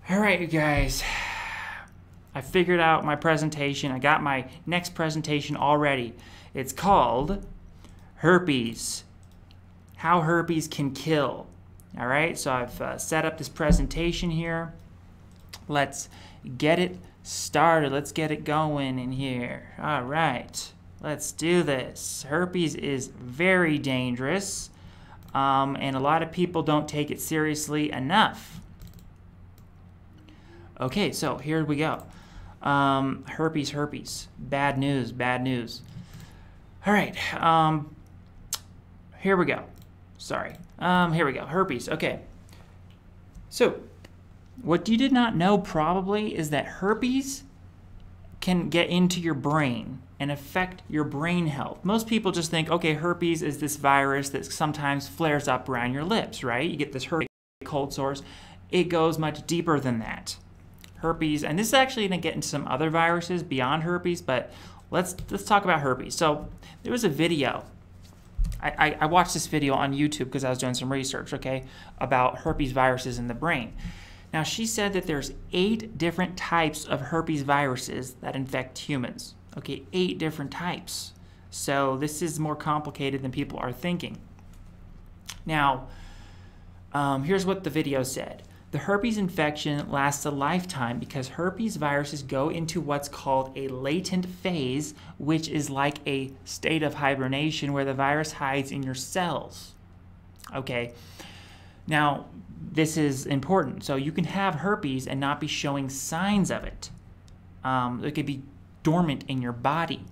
All right, you guys. I figured out my presentation. I got my next presentation already. It's called Herpes. How herpes can kill. All right, so I've set up this presentation here. Let's get it started. Let's get it going in here. All right, let's do this. Herpes is very dangerous, and a lot of people don't take it seriously enough. Okay, so here we go. Herpes. Bad news. All right, here we go. Sorry. Here we go. Herpes. Okay. So, what you did not know probably is that herpes can get into your brain and affect your brain health. Most people just think, okay, herpes is this virus that sometimes flares up around your lips, right? You get this herpes cold sores. It goes much deeper than that. Herpes, and this is actually going to get into some other viruses beyond herpes, but let's talk about herpes. So there was a video. I watched this video on YouTube because I was doing some research, okay, about herpes viruses in the brain. Now, she said that there's 8 different types of herpes viruses that infect humans. Okay, 8 different types. So this is more complicated than people are thinking. Now, here's what the video said. The herpes infection lasts a lifetime because herpes viruses go into what's called a latent phase, which is like a state of hibernation where the virus hides in your cells. Okay, now this is important. So you can have herpes and not be showing signs of it. It could be dormant in your body,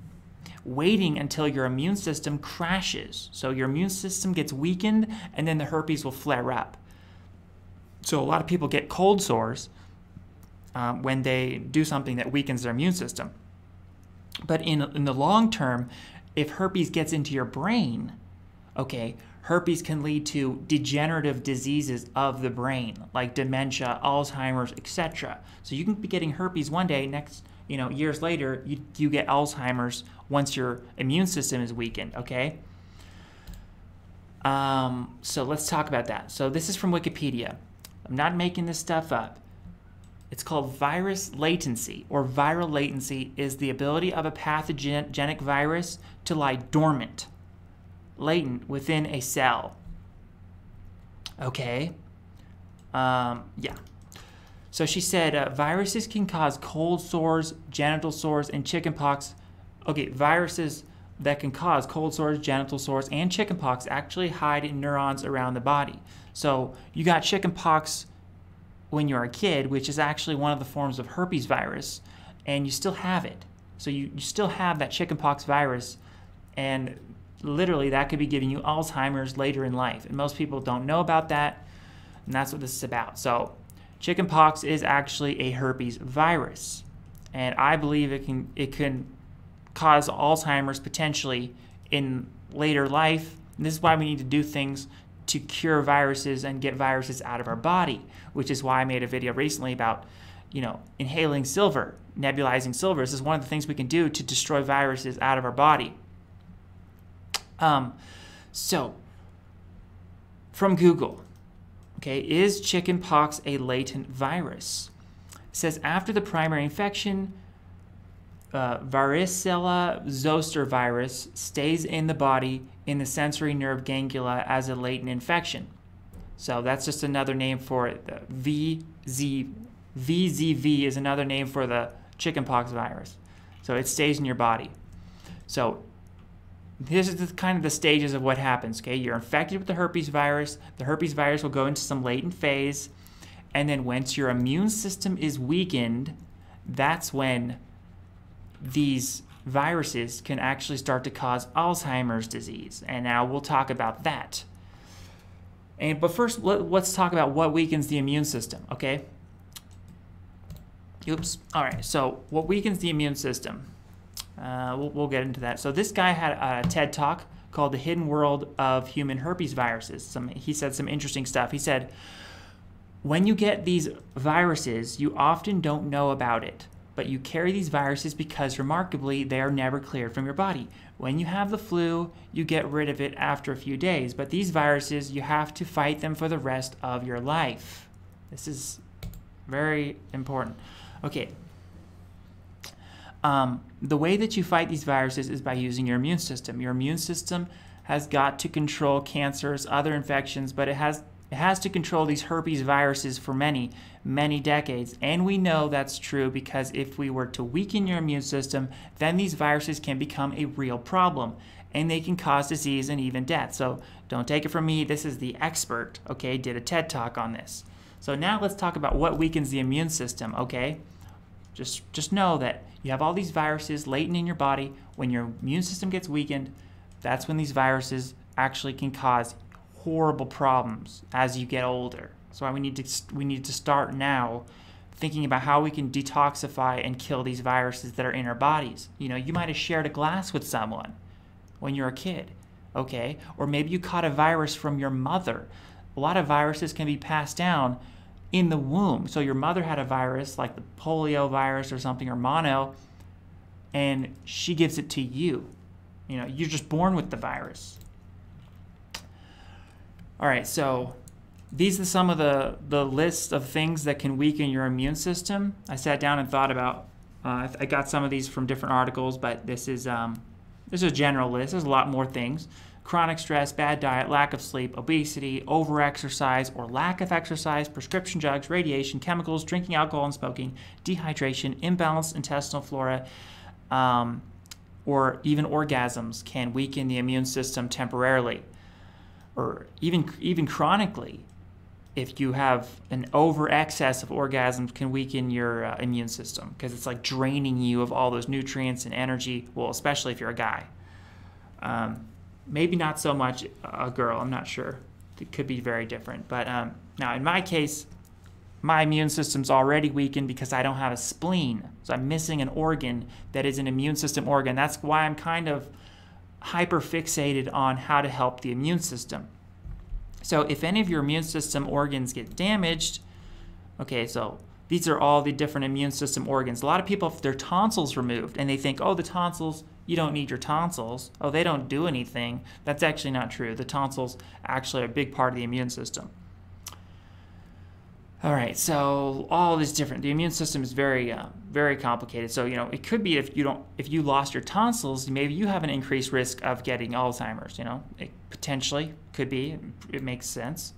waiting until your immune system crashes. So your immune system gets weakened and then the herpes will flare up. So a lot of people get cold sores when they do something that weakens their immune system. But in the long term, if herpes gets into your brain, okay, herpes can lead to degenerative diseases of the brain, like dementia, Alzheimer's, etc. So you can be getting herpes one day, years later, you get Alzheimer's once your immune system is weakened, okay? So let's talk about that. So this is from Wikipedia. I'm not making this stuff up. It's called virus latency, or viral latency is the ability of a pathogenic virus to lie dormant, latent within a cell. Okay. Yeah. So she said viruses can cause cold sores, genital sores, and chickenpox. Okay, viruses that can cause cold sores, genital sores, and chickenpox actually hide in neurons around the body. So you got chickenpox when you're a kid, which is actually one of the forms of herpes virus, and you still have it. So you still have that chickenpox virus, and literally that could be giving you Alzheimer's later in life. And most people don't know about that, and that's what this is about. So chickenpox is actually a herpes virus, and I believe it can cause Alzheimer's potentially in later life. And this is why we need to do things to cure viruses and get viruses out of our body, which is why I made a video recently about, inhaling silver, nebulizing silver. This is one of the things we can do to destroy viruses out of our body. So, from Google, okay, is chickenpox a latent virus? It says after the primary infection, varicella zoster virus stays in the body in the sensory nerve ganglia as a latent infection. So that's just another name for it. The VZV is another name for the chickenpox virus. So it stays in your body. So this is kind of the stages of what happens. Okay, you're infected with the herpes virus. The herpes virus will go into some latent phase, and then once your immune system is weakened, that's when these viruses can actually start to cause Alzheimer's disease. And now we'll talk about that. But first, let's talk about what weakens the immune system, okay? Oops. All right, so what weakens the immune system? We'll get into that. So this guy had a TED Talk called The Hidden World of Human Herpes Viruses. He said some interesting stuff. He said, when you get these viruses, you often don't know about it. But you carry these viruses because, remarkably, they are never cleared from your body. When you have the flu, you get rid of it after a few days. But these viruses, you have to fight them for the rest of your life. This is Very important. Okay. The way that you fight these viruses is by using your immune system. Your immune system has got to control cancers, other infections, but it has to control these herpes viruses for many, many decades. And we know that's true because if we were to weaken your immune system, then these viruses can become a real problem and they can cause disease and even death. So don't take it from me. This is the expert, okay? Did a TED Talk on this. So now let's talk about what weakens the immune system, okay? Just know that you have all these viruses latent in your body. When your immune system gets weakened, that's when these viruses actually can cause horrible problems as you get older. So we need to start now thinking about how we can detoxify and kill these viruses that are in our bodies. You know, you might have shared a glass with someone when you're a kid, okay? Or maybe you caught a virus from your mother. A lot of viruses can be passed down in the womb. So your mother had a virus like the polio virus or something, or mono, and she gives it to you. You know, you're just born with the virus. All right, so these are some of the list of things that can weaken your immune system. I sat down and thought about, I got some of these from different articles, but this is a general list. There's a lot more things. Chronic stress, bad diet, lack of sleep, obesity, overexercise or lack of exercise, prescription drugs, radiation, chemicals, drinking alcohol and smoking, dehydration, imbalanced intestinal flora, or even orgasms can weaken the immune system temporarily, or even chronically. If you have an over excess of orgasms, can weaken your immune system because it's like draining you of all those nutrients and energy. Well, especially if you're a guy. Maybe not so much a girl, I'm not sure. It could be very different. But now in my case, my immune system's already weakened because I don't have a spleen. So I'm missing an organ that is an immune system organ. That's why I'm kind of hyper fixated on how to help the immune system. So if any of your immune system organs get damaged, okay, so these are all the different immune system organs. A lot of people have their tonsils removed and they think, oh, the tonsils, you don't need your tonsils. Oh, they don't do anything. That's actually not true. The tonsils actually are a big part of the immune system. All right, so all this different. The immune system is very, very complicated. So you know, it could be if you lost your tonsils, maybe you have an increased risk of getting Alzheimer's. You know, it potentially could be. It makes sense.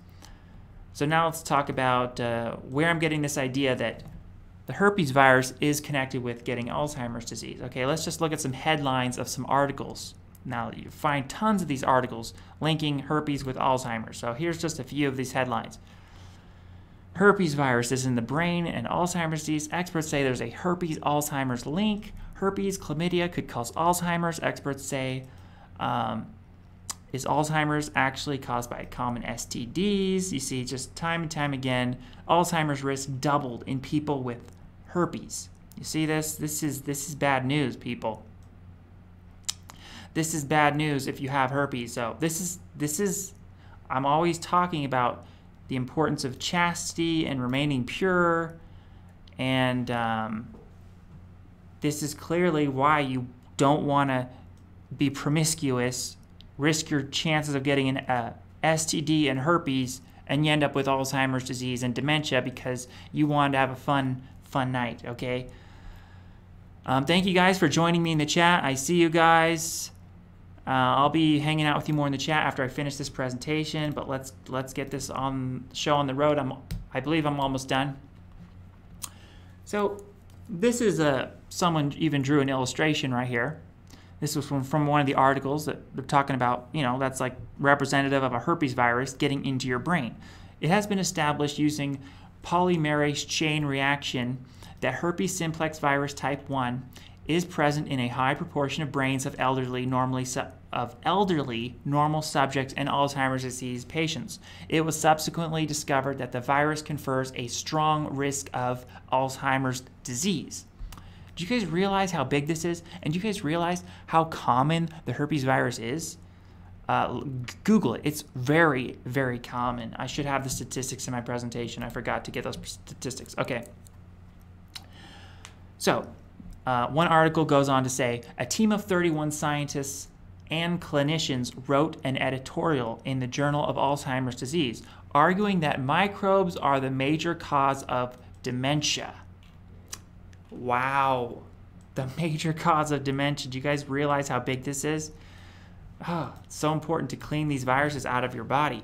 So now let's talk about where I'm getting this idea that the herpes virus is connected with getting Alzheimer's disease. Okay, let's just look at some headlines of some articles. Now you find tons of these articles linking herpes with Alzheimer's. So here's just a few of these headlines. Herpes virus is in the brain and Alzheimer's disease. Experts say there's a herpes-Alzheimer's link. Herpes, chlamydia could cause Alzheimer's. Experts say, is Alzheimer's actually caused by common STDs? You see, just time and time again, Alzheimer's risk doubled in people with herpes. You see this? This is bad news, people. This is bad news if you have herpes. So this is I'm always talking about the importance of chastity and remaining pure, and this is clearly why you don't want to be promiscuous, risk your chances of getting an STD and herpes, and you end up with Alzheimer's disease and dementia because you wanted to have a fun night, okay? Thank you guys for joining me in the chat. I see you guys. I'll be hanging out with you more in the chat after I finish this presentation, but let's get this show on the road. I believe I'm almost done. So this is someone even drew an illustration right here. This was from one of the articles that they're talking about, you know, that's like representative of a herpes virus getting into your brain. It has been established using polymerase chain reaction that herpes simplex virus type 1 is present in a high proportion of brains of elderly normal subjects and Alzheimer's disease patients. It was subsequently discovered that the virus confers a strong risk of Alzheimer's disease. Do you guys realize how big this is? And do you guys realize how common the herpes virus is? Google it. It's very, very common. I should have the statistics in my presentation. I forgot to get those statistics. Okay. So, one article goes on to say, a team of 31 scientists and clinicians wrote an editorial in the Journal of Alzheimer's Disease, arguing that microbes are the major cause of dementia. Wow. The major cause of dementia. Do you guys realize how big this is? Oh, it's so important to clean these viruses out of your body.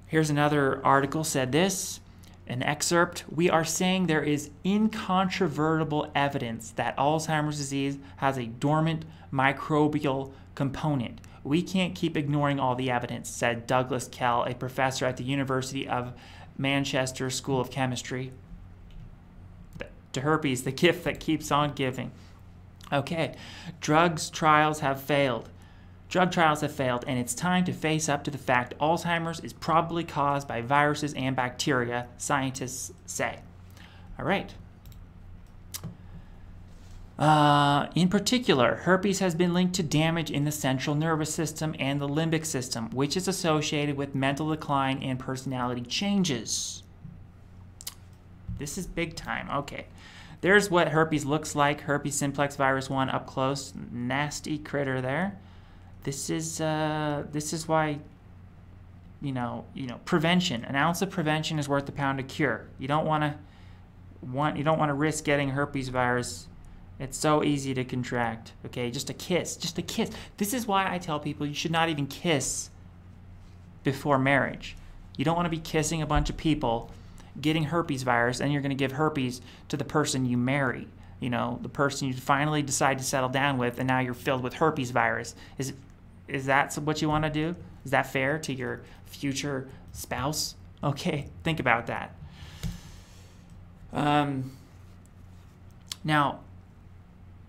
Here's another article said this, an excerpt. We are saying there is incontrovertible evidence that Alzheimer's disease has a dormant microbial component. We can't keep ignoring all the evidence, said Douglas Kell, a professor at the University of Manchester School of Chemistry. To herpes, the gift that keeps on giving. Okay, drug trials have failed, and it's time to face up to the fact Alzheimer's is probably caused by viruses and bacteria, scientists say. All right. In particular, herpes has been linked to damage in the central nervous system and the limbic system, which is associated with mental decline and personality changes. This is big time. Okay. There's what herpes looks like. Herpes simplex virus 1 up close. Nasty critter there. This is why, prevention. An ounce of prevention is worth a pound of cure. You don't want to risk getting herpes virus. It's so easy to contract. Okay, just a kiss. This is why I tell people you should not even kiss before marriage. You don't want to be kissing a bunch of people, getting herpes virus, and you're going to give herpes to the person you marry. The person you finally decide to settle down with, and now you're filled with herpes virus. Is that what you want to do? Is that fair to your future spouse? Okay, think about that. Now,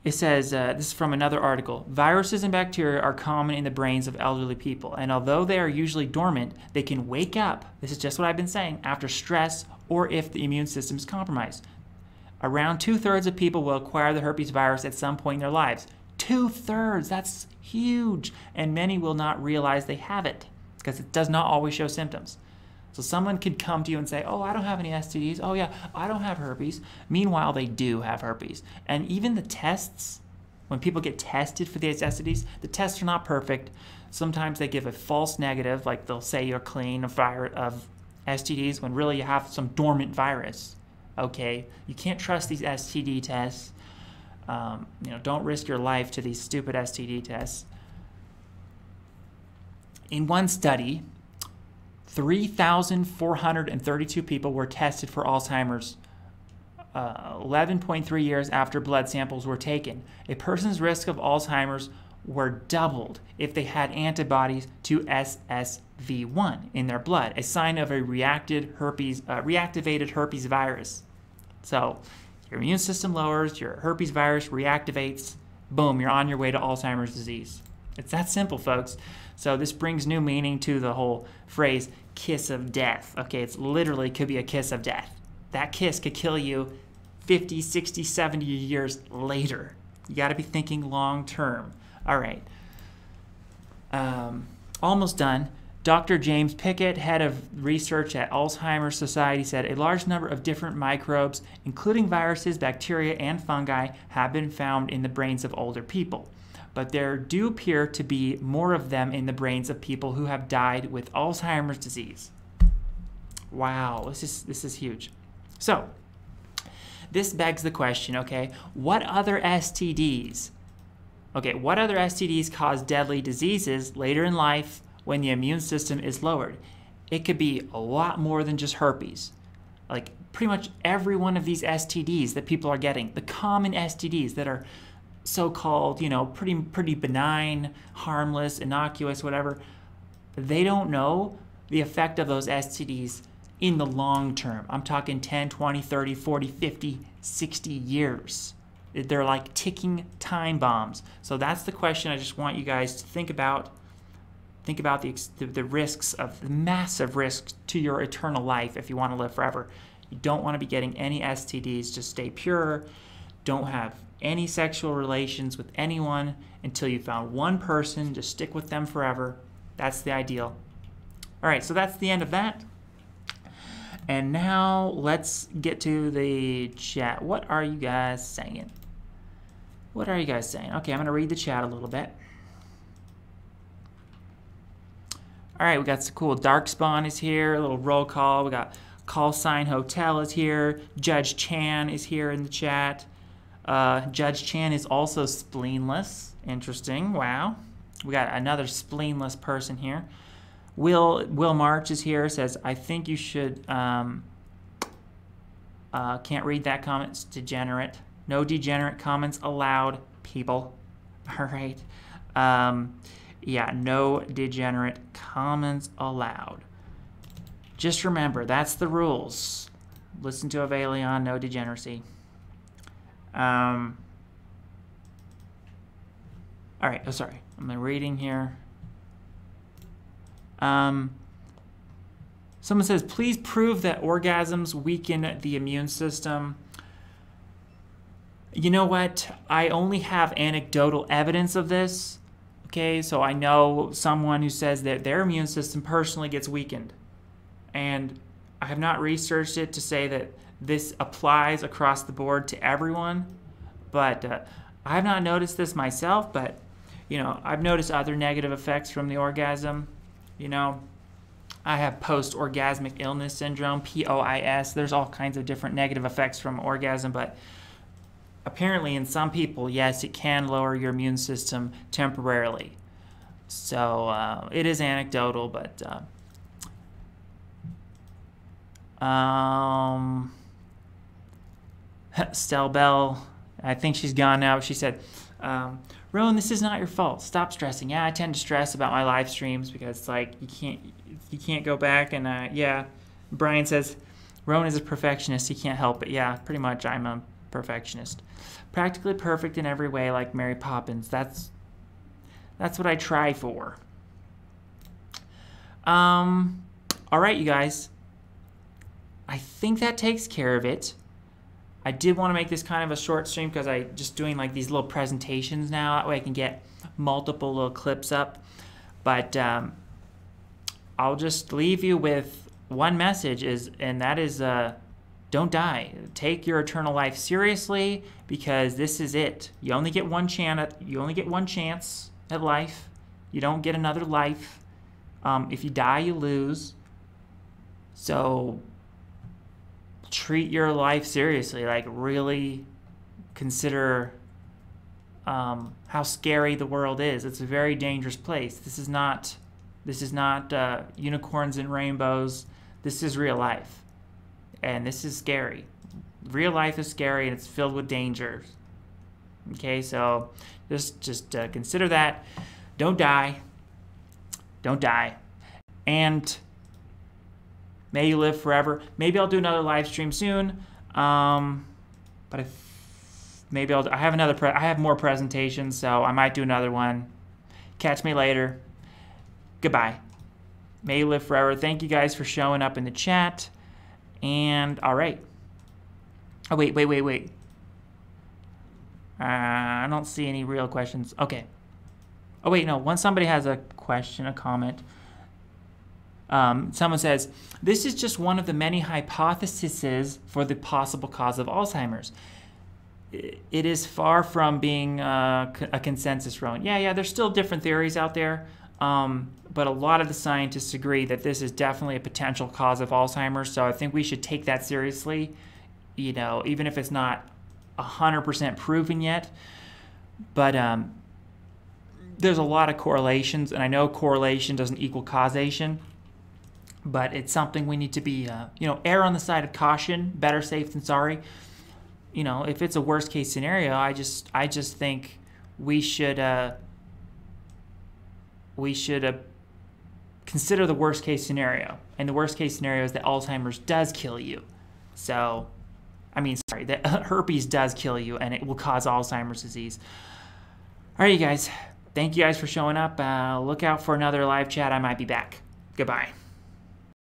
it says, this is from another article, viruses and bacteria are common in the brains of elderly people, and although they are usually dormant, they can wake up, this is just what I've been saying, after stress or if the immune system is compromised. Around 2/3 of people will acquire the herpes virus at some point in their lives. 2/3, that's huge, and many will not realize they have it because it does not always show symptoms. So someone could come to you and say, oh, I don't have any STDs. Oh, yeah, I don't have herpes. Meanwhile, they do have herpes. And even the tests, when people get tested for these STDs, the tests are not perfect. Sometimes they give a false negative, like they'll say you're clean of STDs when really you have some dormant virus. Okay, you can't trust these STD tests. Don't risk your life to these stupid STD tests. In one study, 3,432 people were tested for Alzheimer's 11.3 years after blood samples were taken. A person's risk of Alzheimer's were doubled if they had antibodies to SSV1 in their blood, a sign of a reactivated herpes virus. So your immune system lowers, your herpes virus reactivates, boom, you're on your way to Alzheimer's disease. It's that simple, folks. So this brings new meaning to the whole phrase, kiss of death. Okay, it's literally could be a kiss of death. That kiss could kill you 50, 60, 70 years later. You got to be thinking long term. All right. Almost done. Dr. James Pickett, head of research at Alzheimer's Society, said a large number of different microbes, including viruses, bacteria, and fungi, have been found in the brains of older people. But there do appear to be more of them in the brains of people who have died with Alzheimer's disease. Wow, this is huge. So, this begs the question, okay, what other STDs cause deadly diseases later in life when the immune system is lowered? It could be a lot more than just herpes. Like pretty much every one of these STDs that people are getting, the common STDs that are so-called, pretty benign, harmless, innocuous, whatever, they don't know the effect of those STDs in the long term. I'm talking 10, 20, 30, 40, 50, 60 years. They're like ticking time bombs. So that's the question I just want you guys to think about. Think about the risks of the massive risks to your eternal life if you want to live forever. You don't want to be getting any STDs. Just stay pure. Don't have any sexual relations with anyone until you found one person. Just stick with them forever. That's the ideal. All right, so that's the end of that. And now let's get to the chat. What are you guys saying? Okay, I'm going to read the chat a little bit. All right, we got some cool Dark Spawn is here. A little roll call. We got Call Sign Hotel is here. Judge Chan is here in the chat. Judge Chan is also spleenless. Interesting. Wow. We got another spleenless person here. Will March is here. Says, I think you should... can't read that comment. It's degenerate. No degenerate comments allowed, people. All right. Yeah, no degenerate comments allowed. Just remember, that's the rules. Listen to Avalion, no degeneracy. All right, oh, sorry. I'm reading here. Someone says, please prove that orgasms weaken the immune system. You know what? I only have anecdotal evidence of this. Okay, so I know someone who says that their immune system personally gets weakened. And I have not researched it to say that this applies across the board to everyone. But I have not noticed this myself, but, you know, I've noticed other negative effects from the orgasm. You know, I have post-orgasmic illness syndrome, POIS. There's all kinds of different negative effects from orgasm, but apparently in some people, yes, it can lower your immune system temporarily. So it is anecdotal, but Stell Bell, I think she's gone now. She said, Rowan, this is not your fault. Stop stressing. Yeah, I tend to stress about my live streams because it's like you can't go back. And yeah, Brian says, Rowan is a perfectionist. He can't help it. Yeah, pretty much I'm a perfectionist. Practically perfect in every way, like Mary Poppins. That's what I try for. All right, you guys. I think that takes care of it. I did want to make this kind of a short stream because I just doing like these little presentations now. That way I can get multiple little clips up. But I'll just leave you with one message, and that is don't die. Take your eternal life seriously because this is it. You only get one chance. You only get one chance at life. You don't get another life. If you die, you lose. So treat your life seriously. Like really consider how scary the world is. It's a very dangerous place. This is not unicorns and rainbows. This is real life, and this is scary. Real life is scary, and it's filled with dangers. Okay, so just consider that. Don't die. Don't die, and may you live forever. Maybe I'll do another live stream soon, but I have more presentations, so I might do another one. Catch me later. Goodbye. May you live forever. Thank you guys for showing up in the chat. And all right. Oh wait. I don't see any real questions. Okay. Oh wait, no. Once somebody has a question, a comment. Someone says, this is just one of the many hypotheses for the possible cause of Alzheimer's. It is far from being a consensus, Rowan. Yeah, there's still different theories out there, but a lot of the scientists agree that this is definitely a potential cause of Alzheimer's, so I think we should take that seriously, you know, even if it's not 100% proven yet. But there's a lot of correlations, and I know correlation doesn't equal causation. But it's something we need to be, err on the side of caution. Better safe than sorry. You know, if it's a worst case scenario, I just think we should consider the worst case scenario. And the worst case scenario is that Alzheimer's does kill you. So, that herpes does kill you, and it will cause Alzheimer's disease. All right, you guys. Thank you guys for showing up. Look out for another live chat. I might be back. Goodbye.